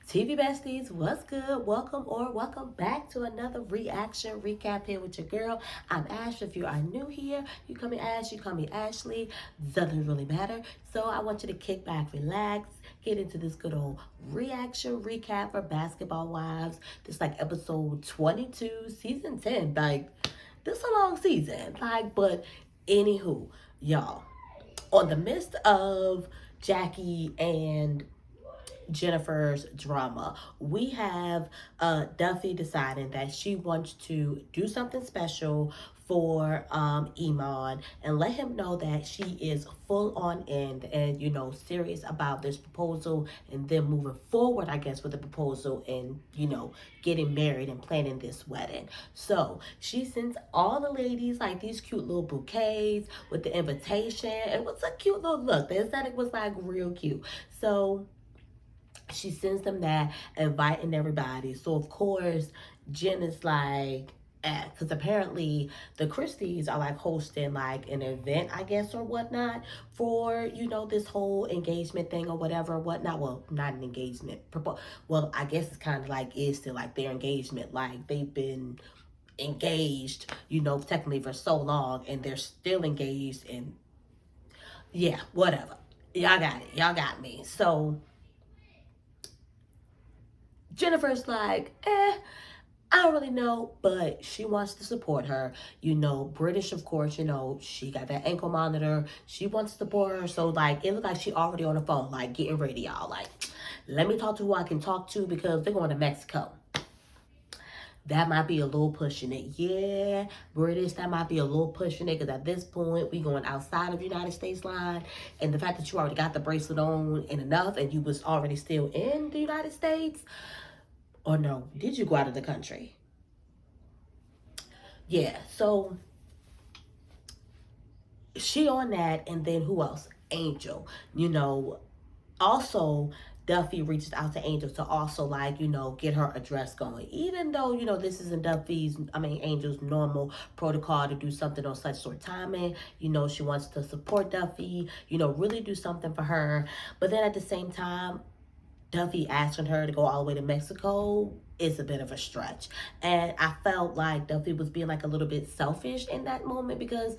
TV besties, what's good? Welcome back to another reaction recap here with your girl. I'm Ash. If you are new here, you call me Ash, you call me Ashley. Doesn't really matter. So I want you to kick back, relax, get into this good old reaction recap for Basketball Wives. This like episode 22, season 10. Like, this is a long season. But anywho, y'all, on the midst of Jackie and Jennifer's drama, we have Duffy deciding that she wants to do something special for Iman and let him know that she is full on in and serious about this proposal and then moving forward, I guess, with the proposal and getting married and planning this wedding. So she sends all the ladies like these cute little bouquets with the invitation. It was a cute little look. The aesthetic was like real cute. So she sends them that, inviting everybody. So of course, Jen is like, because apparently the Christies are like hosting like an event, I guess, or whatnot for this whole engagement thing or whatever, whatnot. Well, not an engagement. Well, I guess it's kind of like is still like their engagement. Like they've been engaged, technically for so long, and they're still engaged, and yeah, whatever. Y'all got it. Y'all got me. So Jennifer's like, I don't really know, but she wants to support her. British, of course, she got that ankle monitor. She wants to support her. So, like, it looked like she already on the phone, like, getting ready, y'all. Like, let me talk to who I can talk to because they're going to Mexico. That might be a little pushing it. Yeah, British, that might be a little pushing it because at this point, we going outside of United States line. And the fact that you already got the bracelet on and enough and you was already still in the United States, or no, did you go out of the country? Yeah, so she on that, and then who else? Angel. Also Duffy reaches out to Angel to also like, get her address going. Even though, this isn't Angel's normal protocol to do something on such short timing. She wants to support Duffy, really do something for her. But then at the same time, Duffy asking her to go all the way to Mexico is a bit of a stretch. And I felt like Duffy was being like a little bit selfish in that moment because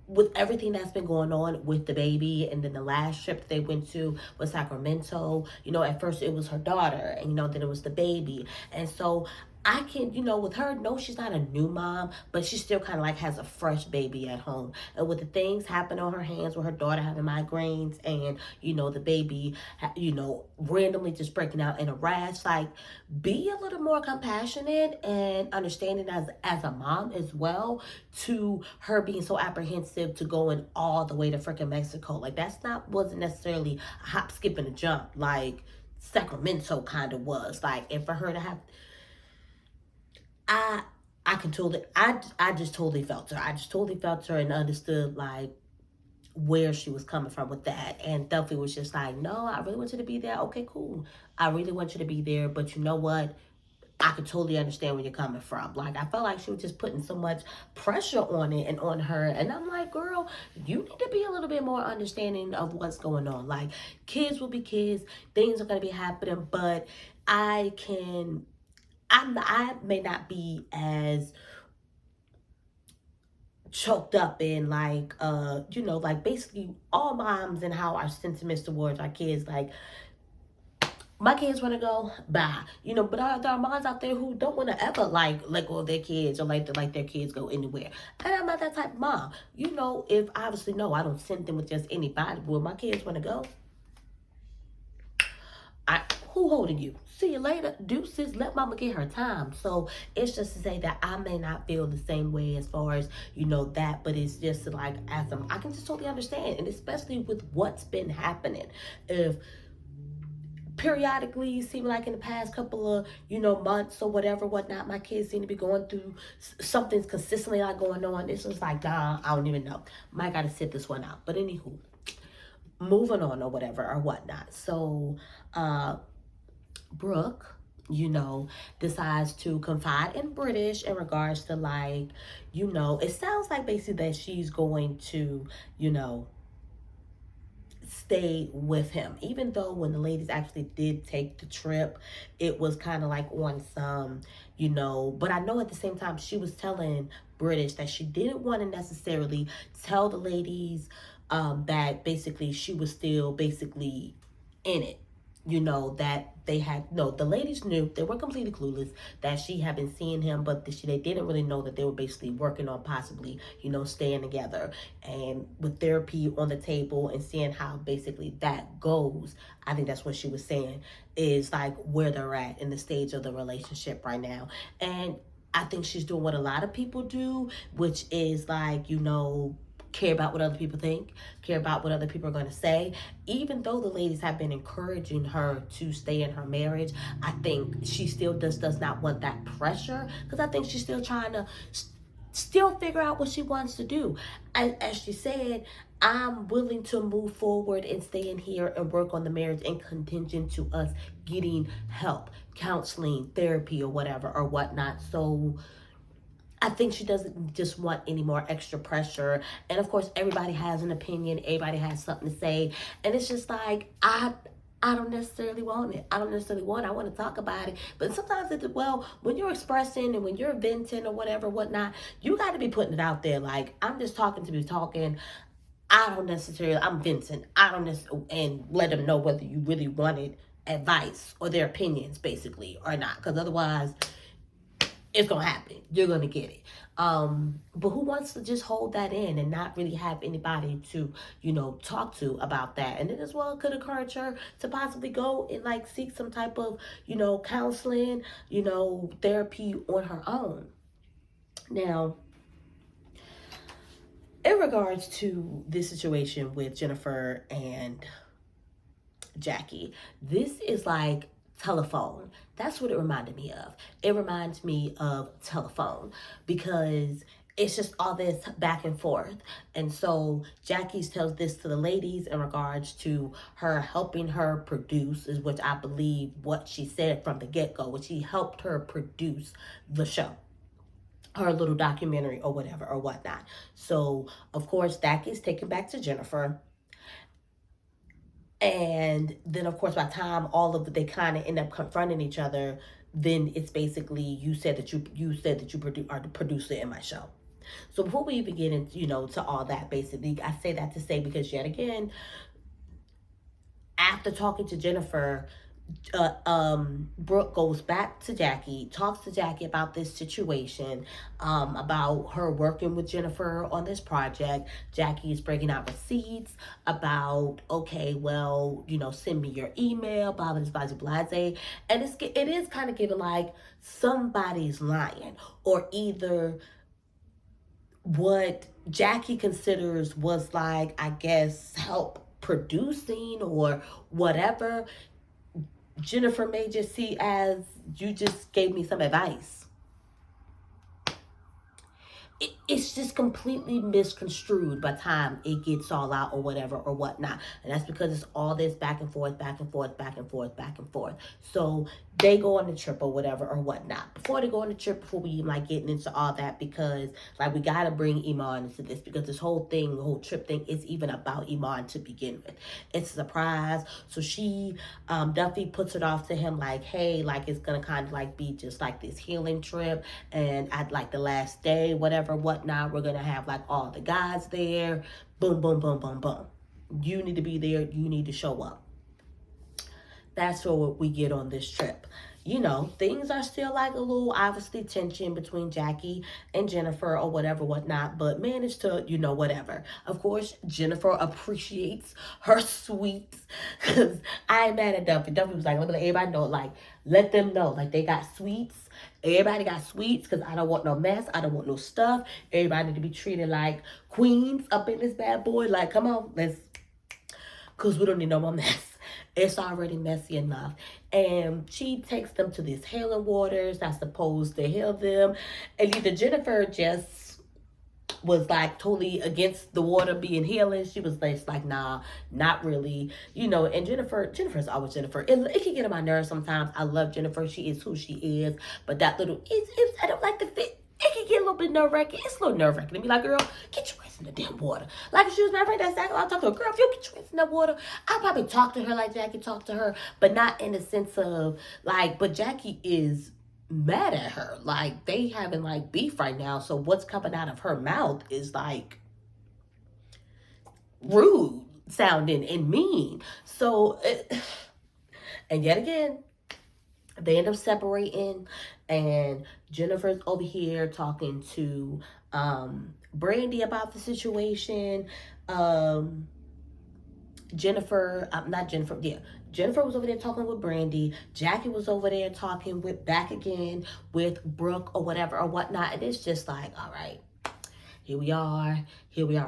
with everything that's been going on with the baby, and then the last trip that they went to was Sacramento, at first it was her daughter, and then it was the baby. And so I can, with her, no, she's not a new mom, but she still kind of like has a fresh baby at home. And with the things happening on her hands with her daughter having migraines and, the baby, randomly just breaking out in a rash, like, be a little more compassionate and understanding as a mom as well to her being so apprehensive to going all the way to freaking Mexico. Like, wasn't necessarily a hop, skip, and a jump like Sacramento kind of was. Like, and for her to have, I I can totally I just totally felt her. I just totally felt her and understood like where she was coming from with that. And Duffy was just like, no, I really want you to be there. Okay, cool. I really want you to be there, but you know what? I could totally understand where you're coming from. Like, I felt like she was just putting so much pressure on it and on her. And I'm like, girl, you need to be a little bit more understanding of what's going on. Like, kids will be kids. Things are going to be happening. But I may not be as choked up in like like basically all moms and how our sentiments towards our kids, like my kids want to go, bye. But there are moms out there who don't want to ever like let go of their kids or like their kids go anywhere. And I'm not that type of mom. If obviously no, I don't send them with just anybody. But when my kids want to go, who holding you? See you later. Deuces, let mama get her time. So it's just to say that I may not feel the same way as far as, that, but it's just like I can just totally understand. And especially with what's been happening. If periodically seem like in the past couple of months or whatnot, my kids seem to be going through something's consistently like going on. It's just like, God, I don't even know. Might gotta sit this one out. But anywho, moving on or whatever or whatnot. So Brooke, decides to confide in British in regards to like, it sounds like basically that she's going to, stay with him. Even though when the ladies actually did take the trip, it was kind of like on some, but I know at the same time she was telling British that she didn't want to necessarily tell the ladies that basically she was still basically in it. That they had, no, the ladies knew, they were completely clueless that she had been seeing him, but they didn't really know that they were basically working on possibly, staying together. And with therapy on the table and seeing how basically that goes, I think that's what she was saying is like where they're at in the stage of the relationship right now. And I think she's doing what a lot of people do, which is like, care about what other people think, care about what other people are going to say. Even though the ladies have been encouraging her to stay in her marriage, I think she still does not want that pressure, because I think she's still trying to still figure out what she wants to do. As she said, I'm willing to move forward and stay in here and work on the marriage and contingent to us getting help, counseling, therapy, or whatever or whatnot. So I think she doesn't just want any more extra pressure. And of course, everybody has an opinion. Everybody has something to say. And it's just like, I don't necessarily want it. I don't necessarily want it. I want to talk about it. But sometimes when you're expressing and when you're venting or whatever, whatnot, you got to be putting it out there. Like, I'm just talking to be talking. I'm venting. I don't necessarily, and let them know whether you really wanted advice or their opinions, basically, or not. Because otherwise, it's gonna happen. You're gonna get it. But who wants to just hold that in and not really have anybody to, talk to about that? And then as well, it could encourage her to possibly go and like seek some type of, counseling, therapy on her own. Now, in regards to this situation with Jennifer and Jackie, this is like telephone. That's what it reminded me of. It reminds me of telephone because it's just all this back and forth. And so Jackie tells this to the ladies in regards to her helping her produce, is which I believe what she said from the get-go, which he helped her produce the show, her little documentary or whatever or whatnot. So of course that gets taken back to Jennifer. And then, of course, by the time they kind of end up confronting each other, then it's basically you said that you are the producer in my show. So before we even get into to all that, basically, I say that to say because yet again, after talking to Jennifer, Brooke goes back to Jackie, talks to Jackie about this situation, about her working with Jennifer on this project. Jackie is breaking out receipts about, okay, well, send me your email, blah, blah, blah, blah, blah. And it is kind of giving like somebody's lying, or either what Jackie considers was like, I guess, help producing or whatever, Jennifer may just see as you just gave me some advice. It's just completely misconstrued by the time it gets all out or whatever or whatnot. And that's because it's all this back and forth, back and forth, back and forth, back and forth. So they go on the trip or whatever or whatnot. Before they go on the trip, before we even like getting into all that, because like we gotta bring Iman into this, because this whole thing, the whole trip thing is even about Iman to begin with. It's a surprise. So she definitely puts it off to him like, hey, like it's gonna kind of like be just like this healing trip, and at like the last day, whatever, whatnot, we're gonna have like all the guys there. Boom, boom, boom, boom, boom. You need to be there. You need to show up. That's what we get on this trip. Things are still like a little, obviously, tension between Jackie and Jennifer or whatever, whatnot, but managed to, whatever. Of course, Jennifer appreciates her sweets, because I ain't mad at Duffy. Duffy was like, let everybody know, like, let them know, like, they got sweets. Everybody got sweets, because I don't want no mess. I don't want no stuff. Everybody need to be treated like queens up in this bad boy. Like, come on, because we don't need no more mess. It's already messy enough. And she takes them to these healing waters that's supposed to heal them. And either Jennifer just was like totally against the water being healing. She was just like, nah, not really. And Jennifer's always Jennifer. It can get on my nerves sometimes. I love Jennifer. She is who she is. But that little, I don't like the fit. It can it get a little bit nerve-wracking. It's a little nerve-wracking to be like, girl, get your ass in the damn water. Like if she was my friend, that's I'll talk to her, girl, if you get your ass in the water, I'll probably talk to her like Jackie talked to her, but not in the sense of like, but Jackie is mad at her. Like they having like beef right now. So what's coming out of her mouth is like rude sounding and mean. So, and yet again, they end up separating, and Jennifer's over here talking to Brandi about the situation. Jennifer was over there talking with Brandi. Jackie was over there talking with back again with Brooke or whatever or whatnot. And it's just like, all right, here we are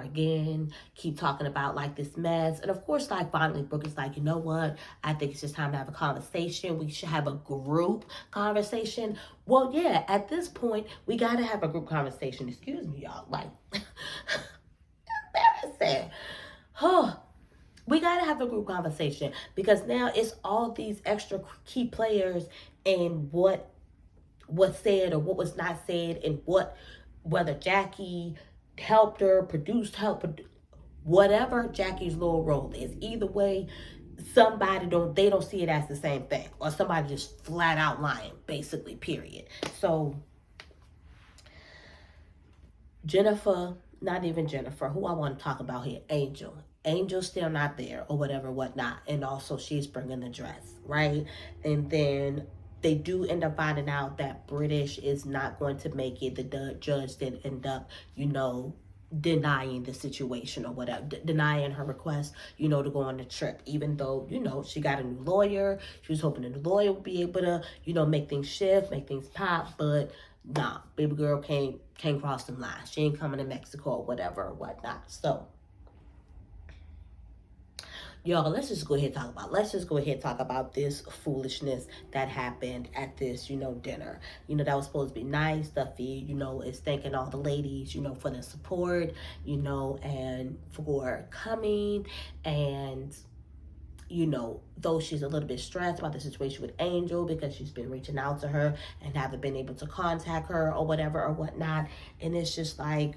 again, keep talking about like this mess. And of course, like finally Brooke is like, you know what, I think it's just time to have a conversation. We should have a group conversation. Well, yeah, at this point we gotta have a group conversation. Excuse me, y'all, like embarrassing. We gotta have a group conversation because now it's all these extra key players and what was said or what was not said, and whether Jackie helped her, whatever Jackie's little role is. Either way, they don't see it as the same thing, or somebody just flat out lying, basically, period. So Jennifer, not even Jennifer, who I want to talk about here, Angel's still not there or whatever, whatnot. And also she's bringing the dress, right? And then they do end up finding out that British is not going to make it. The judge did end up, denying the situation or whatever, denying her request, to go on the trip, even though, she got a new lawyer. She was hoping the new lawyer would be able to, make things shift, make things pop, but nah, baby girl can't cross them lines. She ain't coming to Mexico or whatever or whatnot. So, y'all, let's just go ahead and talk about this foolishness that happened at this, dinner. That was supposed to be nice. Duffy, is thanking all the ladies, for their support, and for coming. And, though she's a little bit stressed about the situation with Angel because she's been reaching out to her and haven't been able to contact her or whatever or whatnot. And it's just like,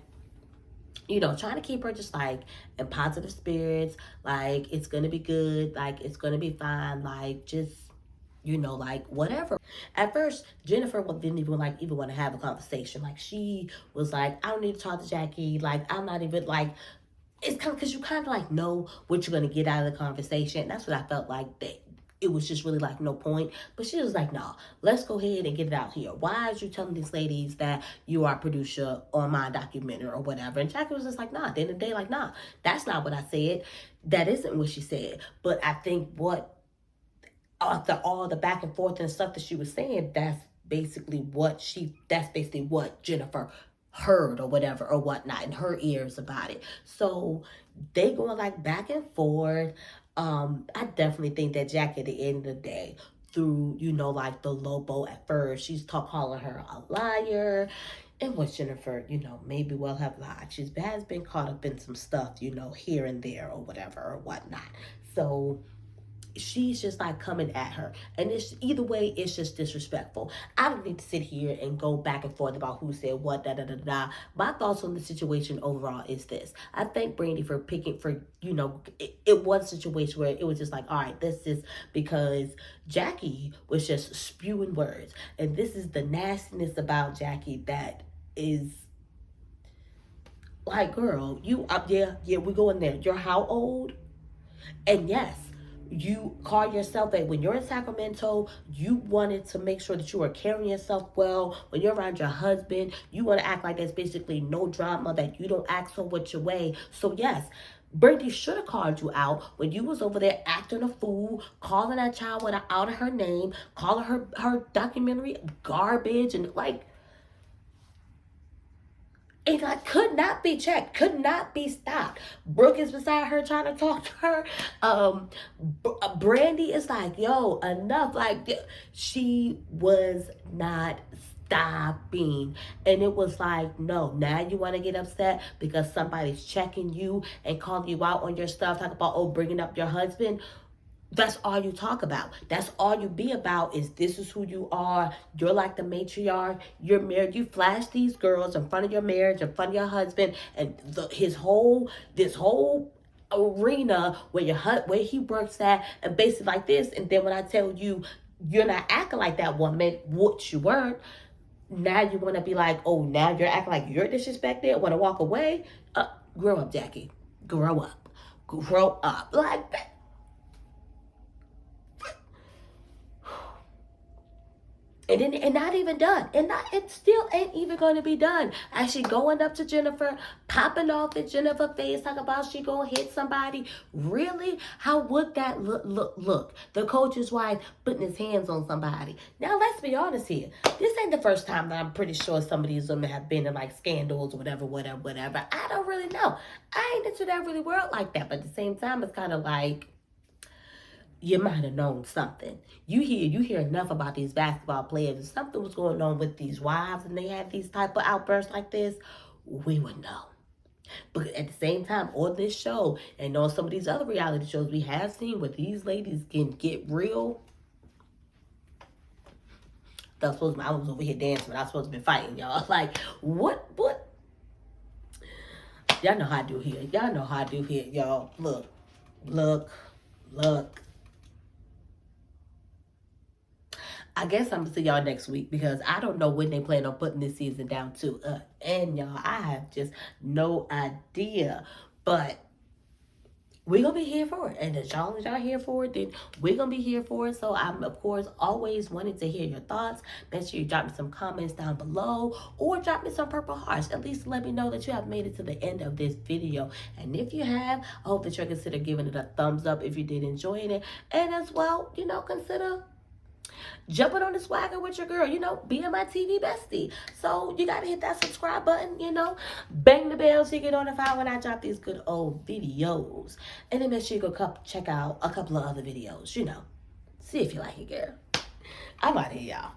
trying to keep her just like in positive spirits, like it's gonna be good, like it's gonna be fine, like just, like whatever. At first, Jennifer didn't even want to have a conversation. Like she was like, I don't need to talk to Jackie. Like I'm not even like, it's kind of because you kind of like know what you're gonna get out of the conversation. That's what I felt like it was just really like no point. But she was like, nah, let's go ahead and get it out here. Why are you telling these ladies that you are a producer on my documentary or whatever? And Jackie was just like, nah, at the end of the day, like, nah, that's not what I said. That isn't what she said. But I think after all the back and forth and stuff that she was saying, that's basically what Jennifer heard or whatever or whatnot in her ears about it. So they going like back and forth. I definitely think that Jackie at the end of the day, through, like the Lobo at first, she's calling her a liar. And what Jennifer, maybe well have lied. She has been caught up in some stuff, here and there or whatever or whatnot. So she's just like coming at her, and it's either way, it's just disrespectful. I don't need to sit here and go back and forth about who said what, My thoughts on the situation overall is this: I thank Brandi for it was a situation where it was just like, all right, this is because Jackie was just spewing words, and this is the nastiness about Jackie that is like, girl, you up there, yeah, we go in there. You're how old? And yes, you call yourself when you're in Sacramento, you wanted to make sure that you are carrying yourself well. When you're around your husband, you want to act like there's basically no drama, that you don't act so much your way. So yes, Brandi should have called you out when you was over there acting a fool, calling that child out of her name, calling her documentary garbage, and like, it like could not be checked, could not be stopped. Brooke is beside her trying to talk to her. Brandi is like, yo, enough. Like, she was not stopping. And it was like, no, now you want to get upset because somebody's checking you and calling you out on your stuff, talk about, bringing up your husband. That's all you talk about. That's all you be about is this is who you are. You're like the matriarch. You're married. You flash these girls in front of your marriage, in front of your husband, and this whole arena where where he works at, and basically like this. And then when I tell you you're not acting like that woman, which you weren't, now you want to be like, oh, now you're acting like you're disrespected. Want to walk away? Grow up, Jackie. Grow up. Grow up. Like that. And not even done. It still ain't even going to be done. Actually going up to Jennifer, popping off at Jennifer's face, talking about she gonna hit somebody. Really? How would that look? The coach's wife putting his hands on somebody. Now let's be honest here. This ain't the first time that I'm pretty sure some of these women have been in like scandals or whatever. I don't really know. I ain't into that really world like that. But at the same time, it's kind of like, you might have known something. You hear enough about these basketball players. If something was going on with these wives and they had these type of outbursts like this, we would know. But at the same time, on this show and on some of these other reality shows, we have seen where these ladies can get real. I was over here dancing, but I was supposed to be fighting, y'all. Like, what? Y'all know how I do here. Y'all know how I do here, y'all. Look. I guess I'm gonna see y'all next week because I don't know when they plan on putting this season down to. And y'all, I have just no idea. But we're gonna be here for it. And as y'all here for it, then we're gonna be here for it. So I'm of course always wanting to hear your thoughts. Make sure you drop me some comments down below or drop me some purple hearts. At least let me know that you have made it to the end of this video. And if you have, I hope that you'll consider giving it a thumbs up if you did enjoy it. And as well, consider jumping on the swagger with your girl, being my TV bestie. So you gotta hit that subscribe button, bang the bell so you get notified when I drop these good old videos. And then make sure you go check out a couple of other videos, see if you like it, girl. I'm out of here, y'all.